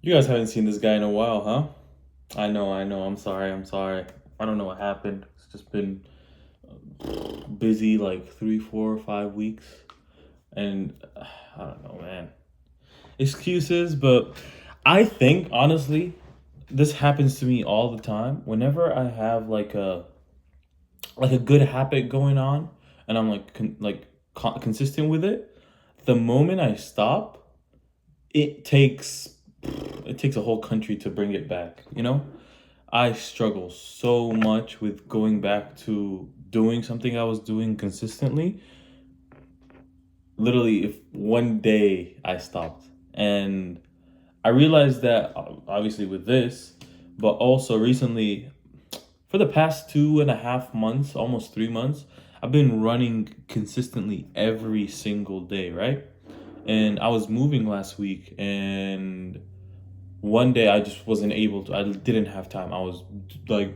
You guys haven't seen this guy in a while, huh? I know. I'm sorry. I don't know what happened. It's just been busy like 3, 4, 5 weeks. And I don't know, man. Excuses, but I think honestly, this happens to me all the time. Whenever I have like a good habit going on and I'm like consistent with it, the moment I stop, it takes it takes a whole country to bring it back, you know? I struggle so much with going back to doing something I was doing consistently. Literally, if one day I stopped, and I realized that obviously with this, but also recently, for the past 2.5 months, almost 3 months, I've been running consistently every single day, right? And I was moving last week, and one day I just wasn't able to. I didn't have time. I was like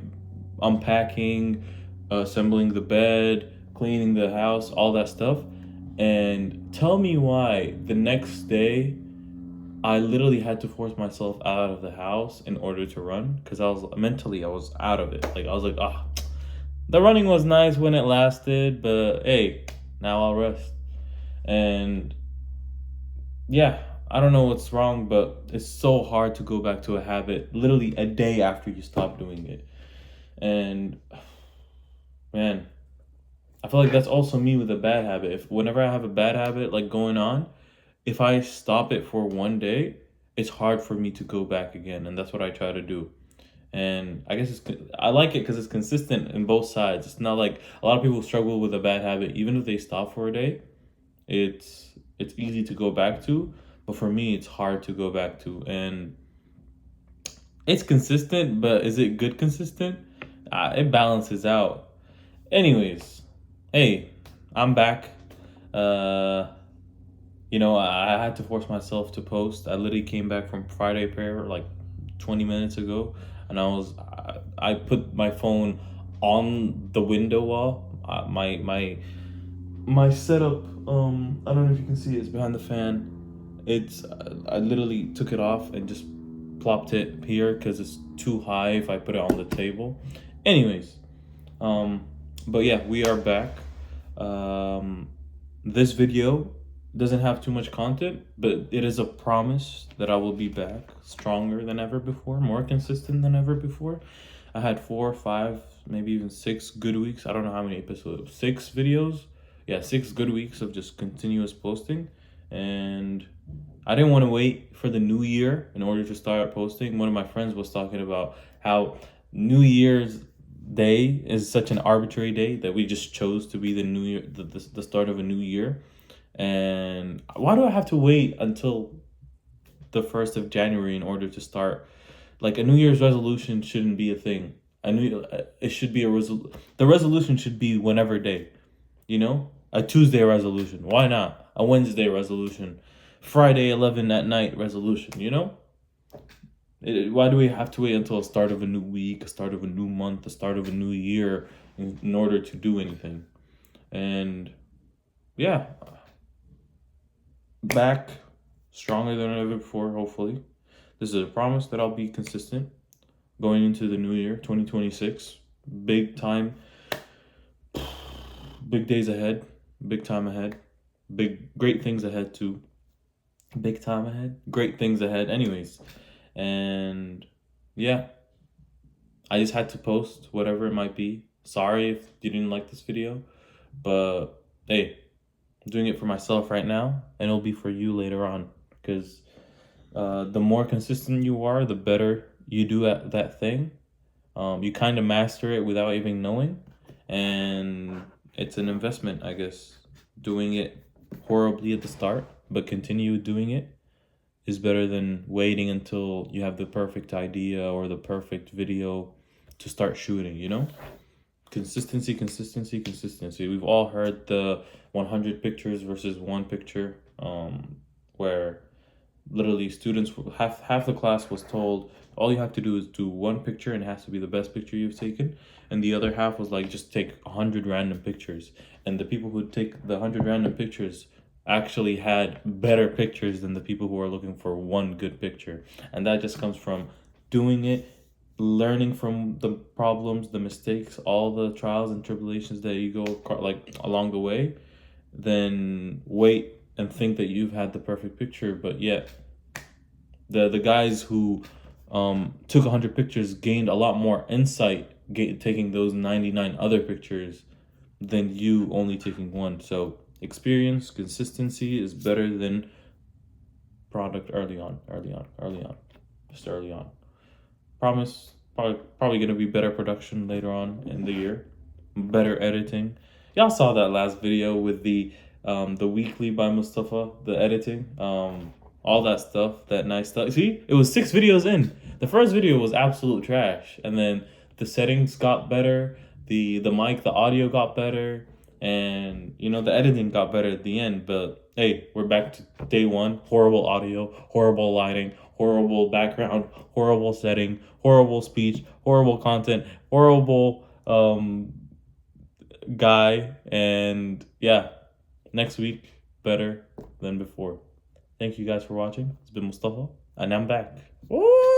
unpacking, assembling the bed, cleaning the house, all that stuff. And tell me why the next day I literally had to force myself out of the house in order to run because I was out of it. Like I was like, ah, the running was nice when it lasted, but hey, now I'll rest. And yeah, I don't know what's wrong, but it's so hard to go back to a habit literally a day after you stop doing it. And man, I feel like that's also me with a bad habit. If whenever I have a bad habit like going on, if I stop it for one day, it's hard for me to go back again, and that's what I try to do. And I guess I like it because it's consistent in both sides. It's not like a lot of people struggle with a bad habit, even if they stop for a day. It's easy to go back to, but for me, it's hard to go back to, and it's consistent. But is it good consistent? It balances out. Anyways, hey, I'm back. Uh, I had to force myself to post. I literally came back from Friday prayer like 20 minutes ago, and I put my phone on the window wall. My setup. I don't know if you can see it, it's behind the fan. It's I literally took it off and just plopped it here because it's too high if I put it on the table. Anyways, um, but yeah, we are back. This video doesn't have too much content, but it is a promise that I will be back stronger than ever before, more consistent than ever before. I had 4, 5, maybe even 6 good weeks. I don't know how many episodes, 6 videos. Yeah, 6 good weeks of just continuous posting. And I didn't want to wait for the new year in order to start posting. One of my friends was talking about how New Year's Day is such an arbitrary day that we just chose to be the new year, the start of a new year. And why do I have to wait until the 1st of January in order to start? Like a New Year's resolution shouldn't be a thing. It should be the resolution should be whenever day, a Tuesday resolution. Why not a Wednesday resolution? Friday 11 at night resolution, why do we have to wait until the start of a new week, the start of a new month, the start of a new year in order to do anything? And yeah, back stronger than ever before, hopefully. This is a promise that I'll be consistent going into the new year, 2026. Big time, big days ahead, big time ahead, great things ahead too. Big time ahead, great things ahead, anyways. And yeah, I just had to post whatever it might be. Sorry if you didn't like this video, but hey, I'm doing it for myself right now, and it'll be for you later on. Because the more consistent you are, the better you do at that thing. You kind of master it without even knowing, and it's an investment, I guess. Doing it horribly at the start, but continue doing it is better than waiting until you have the perfect idea or the perfect video to start shooting, Consistency, consistency, consistency. We've all heard the 100 pictures versus one picture, where literally students, half the class was told all you have to do is do one picture and it has to be the best picture you've taken, and the other half was like just take 100 random pictures. And the people who take the 100 random pictures actually had better pictures than the people who are looking for one good picture. And that just comes from doing it, learning from the problems, the mistakes, all the trials and tribulations that you go like along the way. Then wait and think that you've had the perfect picture, but yet the guys who took 100 pictures gained a lot more insight taking those 99 other pictures than you only taking one. So experience, consistency is better than product early on, just early on. Promise, probably gonna be better production later on in the year, better editing. Y'all saw that last video with the weekly by Mustafa, the editing, all that stuff, that nice stuff. See, it was 6 videos in. The first video was absolute trash, and then the settings got better, the mic, the audio got better, and you know the editing got better at the end. But hey, we're back to day one. Horrible audio, horrible lighting, horrible background, horrible setting, horrible speech, horrible content, horrible guy, and yeah, next week better than before. Thank you guys for watching. It's been Mustafa, and I'm back. Woo!